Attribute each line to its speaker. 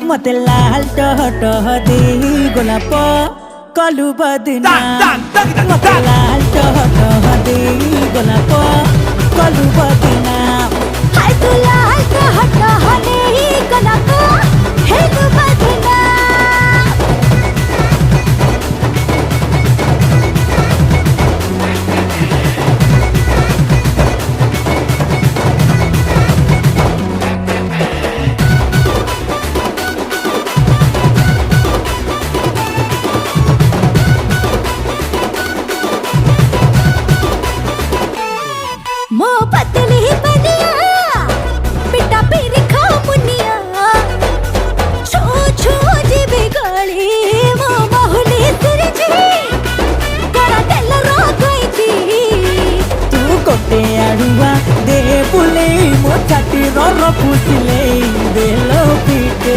Speaker 1: मते लाल टह टह दे गोलाप कलु बदना मते लाल टह टह दे गोलाप कलु बदना
Speaker 2: हाय तू लाल टह टह दे गोलाप हेलु बदना मो पतली बनिया पिटा पेरी खा मुनिया छो छो जी बिगड़ी मो बहुली सिरजी करा तेल रो गई जी
Speaker 1: तू कोटे आड़ुआ दे बुले मो छाती रो फुसिले देलो पीटे।